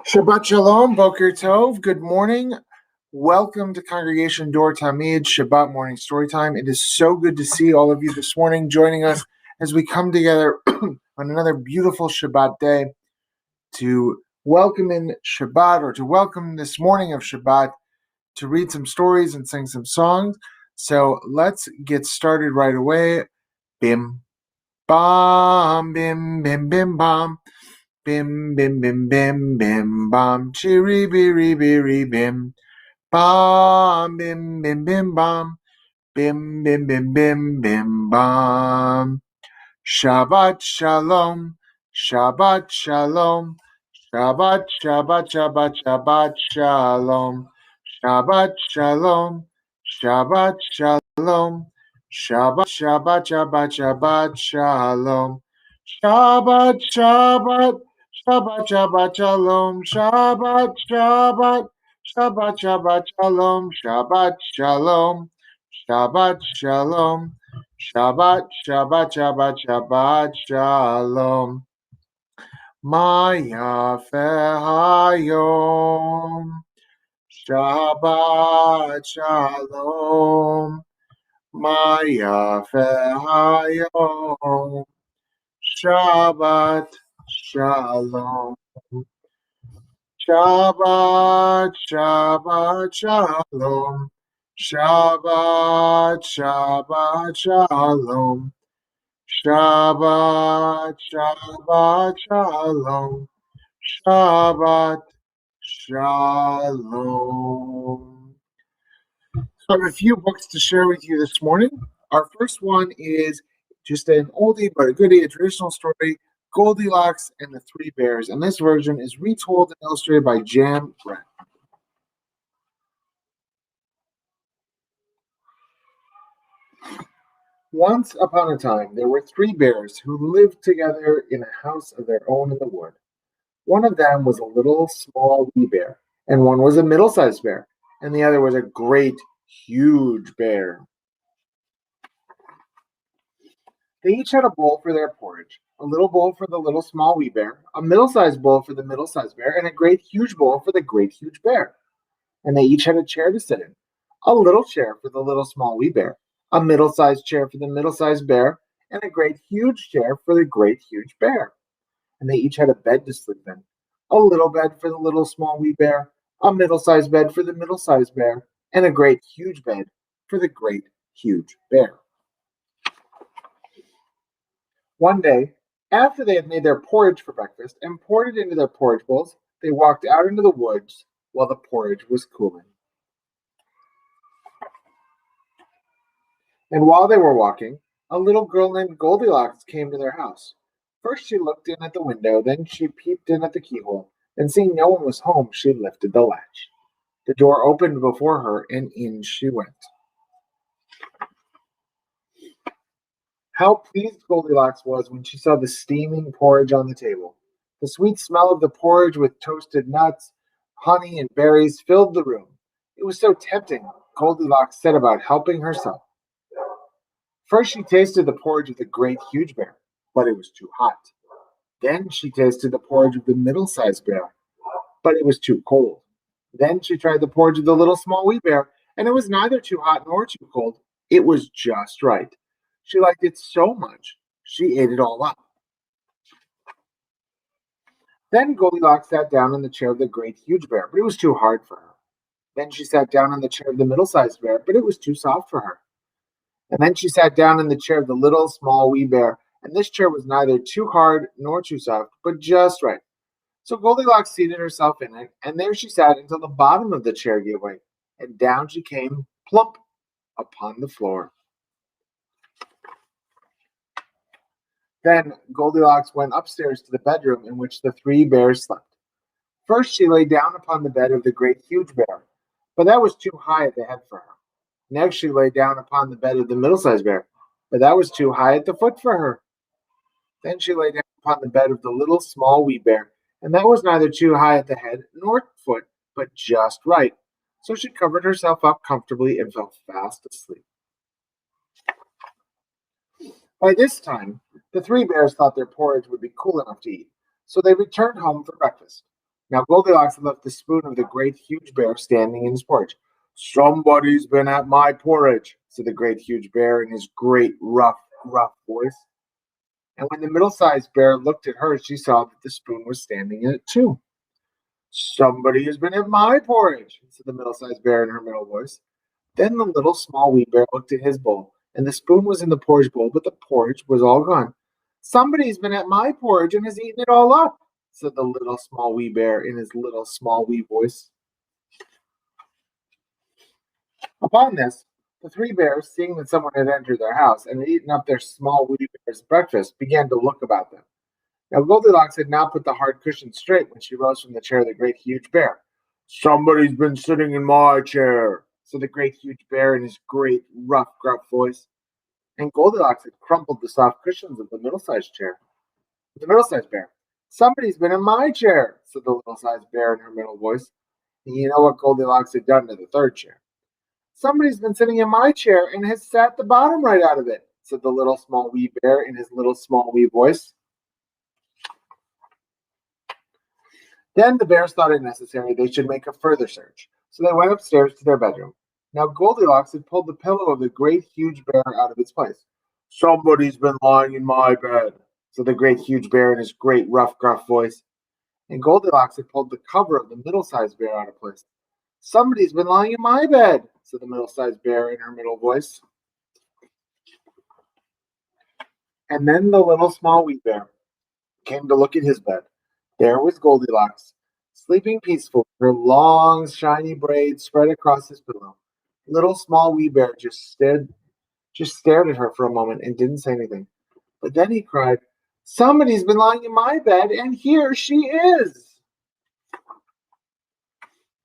Shabbat Shalom, Boker Tov, good morning. Welcome to Congregation Dor Tamid, Shabbat morning story time. It is so good to see all of you this morning joining us as we come together on another beautiful Shabbat day to welcome in Shabbat, or to welcome this morning of Shabbat, to read some stories and sing some songs. So let's get started right away. Bim, bam, bim, bim, bim, bam. Bim, bim, bim, bim, bim, bam, chiri, biri, biri, bim, bam, bim, bim, bim, bam, bim, bim, bim, bim, bim, bam. Shabbat Shalom, Shabbat Shalom, Shabbat, Shabbat, Shabbat, Shabbat Shalom, Shabbat Shalom, Shabbat Shalom, Shabbat, Shabbat, Shabbat, Shabbat Shalom, Shabbat, Shabbat, Shabbat, Shabbat Shalom, Shabbat, Shabbat, Shabbat, Shabbat Shalom, Shabbat Shalom, Shabbat Shalom, Shabbat, Shabbat, Shabbat, Shabbat Shalom. Maya Hayom. Shabbat Shalom. Maya Hayom. Shabbat Shalom. Shabbat, Shabbat Shalom. Shabbat, Shabbat Shalom. Shabbat, Shabbat Shalom. Shabbat Shalom. So I have a few books to share with you this morning. Our first one is just an oldie but a goodie, a traditional story, Goldilocks and the Three Bears. And this version is retold and illustrated by Jan Brett. Once upon a time, there were three bears who lived together in a house of their own in the wood. One of them was a little small wee bear, and one was a middle-sized bear, and the other was a great, huge bear. They each had a bowl for their porridge, a little bowl for the little small wee bear, a middle-sized bowl for the middle-sized bear, and a great huge bowl for the great huge bear. And they each had a chair to sit in, a little chair for the little small wee bear, a middle-sized chair for the middle-sized bear, and a great huge chair for the great huge bear. And they each had a bed to sleep in, a little bed for the little small wee bear, a middle-sized bed for the middle-sized bear, and a great huge bed for the great huge bear. One day, after they had made their porridge for breakfast and poured it into their porridge bowls, they walked out into the woods while the porridge was cooling. And while they were walking, a little girl named Goldilocks came to their house. First she looked in at the window, then she peeped in at the keyhole, and seeing no one was home, she lifted the latch. The door opened before her, and in she went. How pleased Goldilocks was when she saw the steaming porridge on the table. The sweet smell of the porridge with toasted nuts, honey, and berries filled the room. It was so tempting, Goldilocks set about helping herself. First she tasted the porridge of the great huge bear, but it was too hot. Then she tasted the porridge of the middle-sized bear, but it was too cold. Then she tried the porridge of the little small wee bear, and it was neither too hot nor too cold. It was just right. She liked it so much, she ate it all up. Then Goldilocks sat down in the chair of the great huge bear, but it was too hard for her. Then she sat down in the chair of the middle-sized bear, but it was too soft for her. And then she sat down in the chair of the little small wee bear, and this chair was neither too hard nor too soft, but just right. So Goldilocks seated herself in it, and there she sat until the bottom of the chair gave way, and down she came, plump, upon the floor. Then Goldilocks went upstairs to the bedroom in which the three bears slept. First she lay down upon the bed of the great huge bear, but that was too high at the head for her. Next she lay down upon the bed of the middle-sized bear, but that was too high at the foot for her. Then she lay down upon the bed of the little small wee bear, and that was neither too high at the head nor foot, but just right. So she covered herself up comfortably and fell fast asleep. By this time, the three bears thought their porridge would be cool enough to eat, so they returned home for breakfast. Now Goldilocks had left the spoon of the great huge bear standing in his porch. "Somebody's been at my porridge," said the great huge bear in his great rough, gruff voice. And when the middle-sized bear looked at her, she saw that the spoon was standing in it too. "Somebody has been at my porridge," said the middle-sized bear in her middle voice. Then the little small wee bear looked at his bowl, and the spoon was in the porridge bowl, but the porridge was all gone. "Somebody's been at my porridge and has eaten it all up," said the little small wee bear in his little small wee voice. Upon this, the three bears, seeing that someone had entered their house and had eaten up their small wee bear's breakfast, began to look about them. Now Goldilocks had now put the hard cushion straight when she rose from the chair of the great huge bear. "Somebody's been sitting in my chair," said the great huge bear in his great rough, gruff voice. And Goldilocks had crumpled the soft cushions of the middle-sized chair. The middle-sized bear. "Somebody's been in my chair," said the little-sized bear in her middle voice. And you know what Goldilocks had done to the third chair. "Somebody's been sitting in my chair and has sat the bottom right out of it," said the little small wee bear in his little small wee voice. Then the bears thought it necessary they should make a further search, so they went upstairs to their bedroom. Now Goldilocks had pulled the pillow of the great huge bear out of its place. "Somebody's been lying in my bed," said the great huge bear in his great rough, gruff voice. And Goldilocks had pulled the cover of the middle-sized bear out of place. "Somebody's been lying in my bed," said the middle-sized bear in her middle voice. And then the little small wee bear came to look at his bed. There was Goldilocks, sleeping peacefully, her long, shiny braids spread across his pillow. Little small wee bear just stared at her for a moment and didn't say anything. But then he cried, "Somebody's been lying in my bed, and here she is!"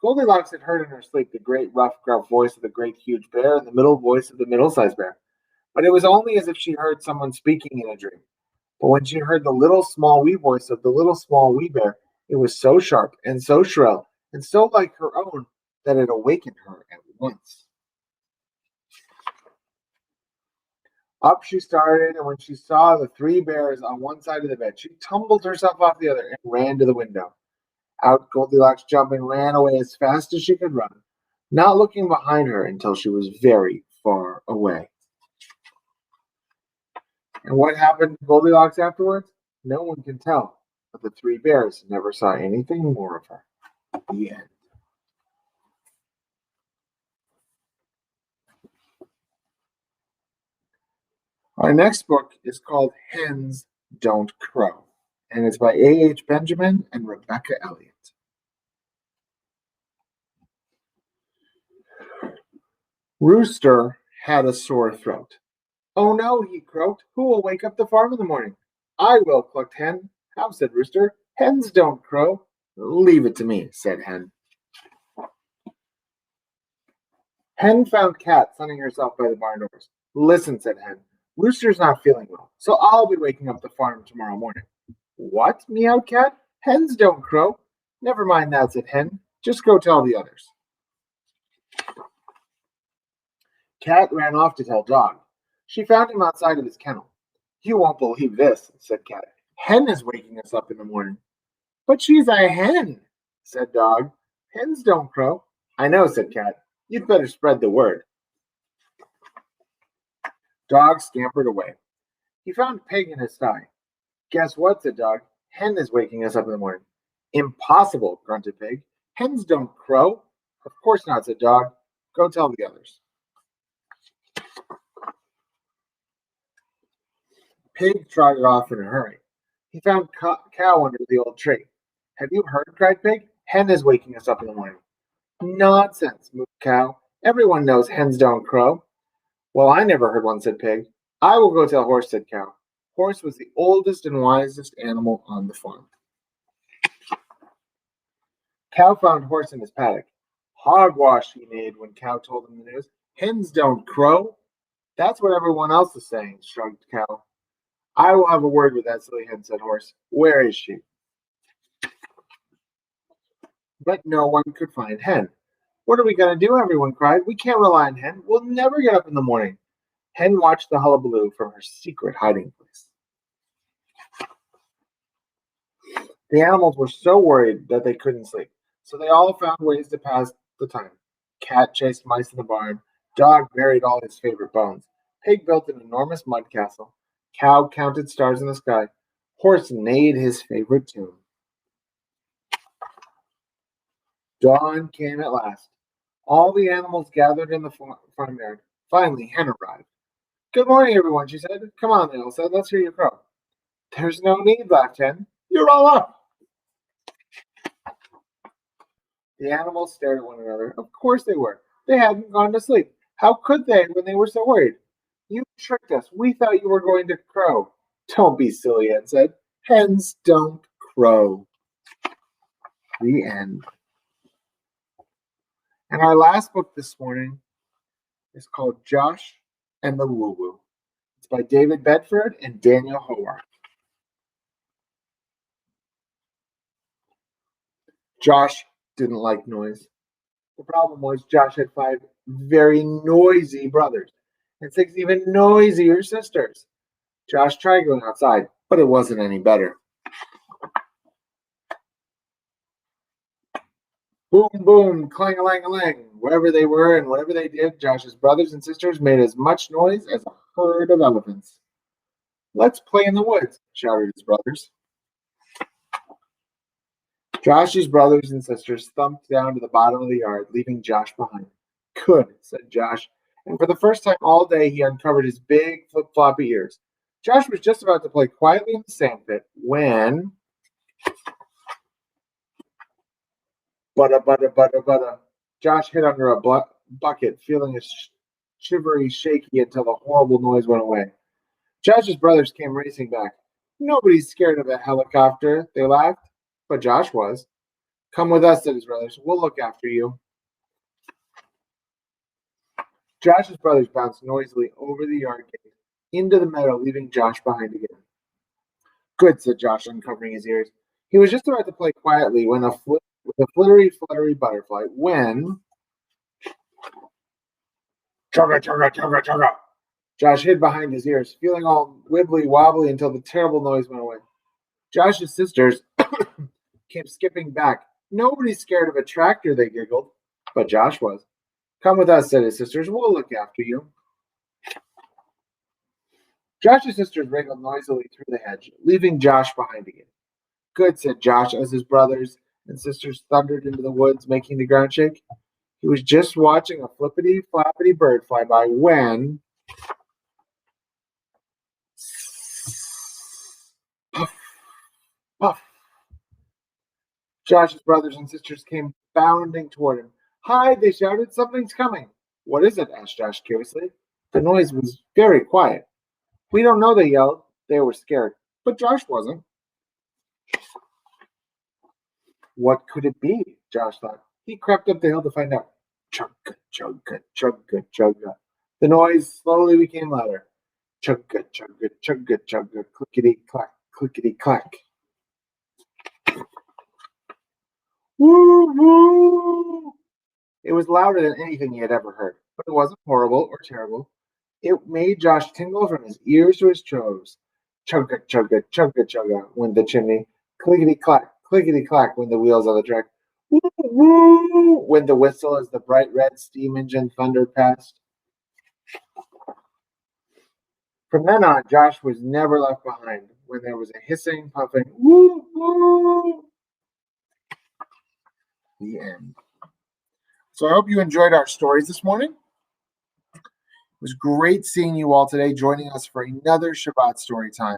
Goldilocks had heard in her sleep the great rough, gruff voice of the great huge bear and the middle voice of the middle-sized bear. But it was only as if she heard someone speaking in a dream. But when she heard the little small wee voice of the little small wee bear, it was so sharp and so shrill and so like her own that it awakened her at once. Up she started, and when she saw the three bears on one side of the bed, she tumbled herself off the other and ran to the window. Out Goldilocks jumped and ran away as fast as she could run, not looking behind her until she was very far away. And what happened to Goldilocks afterwards? No one can tell, but the three bears never saw anything more of her. The end. Our next book is called Hens Don't Crow, and it's by A.H. Benjamin and Rebecca Elliott. Rooster had a sore throat. "Oh no," he croaked. "Who will wake up the farm in the morning?" "I will," clucked Hen. "How?" said Rooster. "Hens don't crow." "Leave it to me," said Hen. Hen found Cat sunning herself by the barn doors. "Listen," said Hen. "Rooster's not feeling well, so I'll be waking up the farm tomorrow morning." "What?" meowed Cat. "Hens don't crow." "Never mind that," said Hen. "Just go tell the others." Cat ran off to tell Dog. She found him outside of his kennel. "You won't believe this," said Cat. "Hen is waking us up in the morning." "But she's a hen," said Dog. "Hens don't crow." "I know," said Cat. "You'd better spread the word." Dog scampered away. He found Pig in his sty. "Guess what?" said Dog. "Hen is waking us up in the morning." "Impossible," grunted Pig. "Hens don't crow." "Of course not," said Dog. "Go tell the others." Pig trotted off in a hurry. He found Cow under the old tree. "Have you heard?" cried Pig. "Hen is waking us up in the morning." "Nonsense," moved Cow. "Everyone knows hens don't crow." "Well, I never heard one," said Pig. "I will go tell Horse," said Cow. Horse was the oldest and wisest animal on the farm. Cow found Horse in his paddock. "Hogwash," he neighed when Cow told him the news. "Hens don't crow." "That's what everyone else is saying," shrugged Cow. "I will have a word with that silly hen," said Horse. "Where is she?" But no one could find Hen. "What are we going to do?" everyone cried. "We can't rely on Hen. We'll never get up in the morning." Hen watched the hullabaloo from her secret hiding place. The animals were so worried that they couldn't sleep, so they all found ways to pass the time. Cat chased mice in the barn, dog buried all his favorite bones, pig built an enormous mud castle, cow counted stars in the sky, horse neighed his favorite tune. Dawn came at last. All the animals gathered in the farmyard. Finally, Hen arrived. "Good morning, everyone," she said. "Come on," they all said. "Let's hear you crow." "There's no need," laughed Hen. "You're all up." The animals stared at one another. Of course they were. They hadn't gone to sleep. How could they when they were so worried? "You tricked us. We thought you were going to crow." "Don't be silly," Hen said. "Hens don't crow." The end. And our last book this morning is called Josh and the Woo Woo. It's by David Bedford and Daniel Howard. Josh didn't like noise. The problem was Josh had 5 very noisy brothers and 6 even noisier sisters. Josh tried going outside, but it wasn't any better. Boom, boom, clang-a-lang-a-lang. Wherever they were and whatever they did, Josh's brothers and sisters made as much noise as a herd of elephants. "Let's play in the woods," shouted his brothers. Josh's brothers and sisters thumped down to the bottom of the yard, leaving Josh behind. "Good," said Josh, and for the first time all day he uncovered his big flip-floppy ears. Josh was just about to play quietly in the sandpit when... Butta, butta, butta, butta. Josh hid under a bucket, feeling shivery, shaky until the horrible noise went away. Josh's brothers came racing back. "Nobody's scared of a helicopter," they laughed, but Josh was. "Come with us," said his brothers. "We'll look after you." Josh's brothers bounced noisily over the yard gate into the meadow, leaving Josh behind again. "Good," said Josh, uncovering his ears. He was just about to play quietly with a fluttery butterfly when... Chugga, chugga, chugga, chugga. Josh hid behind his ears, feeling all wibbly wobbly until the terrible noise went away. Josh's sisters came skipping back. "Nobody's scared of a tractor," they giggled, but Josh was. "Come with us," said his sisters. "We'll look after you." Josh's sisters wriggled noisily through the hedge, leaving Josh behind again. "Good," said Josh as his brothers and sisters thundered into the woods, making the ground shake. He was just watching a flippity-flappity bird fly by when... Puff, puff. Josh's brothers and sisters came bounding toward him. "Hide!" they shouted. "Something's coming." "What is it?" asked Josh curiously. The noise was very quiet. "We don't know," they yelled. They were scared, but Josh wasn't. What could it be? Josh thought. He crept up the hill to find out. Chugga, chugga, chugga, chugga. The noise slowly became louder. Chugga, chugga, chugga, chugga, clickety clack, clickety clack. Woo, woo! It was louder than anything he had ever heard, but it wasn't horrible or terrible. It made Josh tingle from his ears to his toes. Chugga, chugga, chugga, chugga, went the chimney. Clickety clack, went the wheels on the track. Woo, woo, went the whistle as the bright red steam engine thundered past. From then on, Josh was never left behind when there was a hissing, puffing, woo, woo. The end. So I hope you enjoyed our stories this morning. It was great seeing you all today, joining us for another Shabbat story time.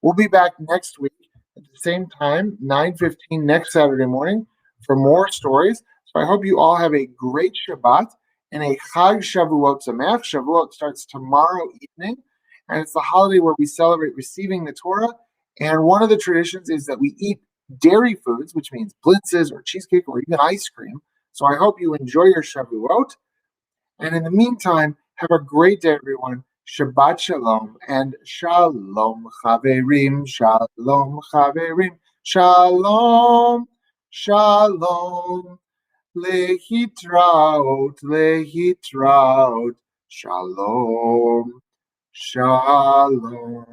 We'll be back next week at the same time, 9:15 next Saturday morning, for more stories. So I hope you all have a great Shabbat and a Chag Shavuot Sameach. Shavuot starts tomorrow evening, and it's the holiday where we celebrate receiving the Torah. And one of the traditions is that we eat dairy foods, which means blintzes or cheesecake or even ice cream. So I hope you enjoy your Shavuot. And in the meantime, have a great day, everyone. Shabbat Shalom and Shalom Chaverim, Shalom Chaverim, Shalom, Shalom, Lehitraot, Lehitraot, Shalom, Shalom.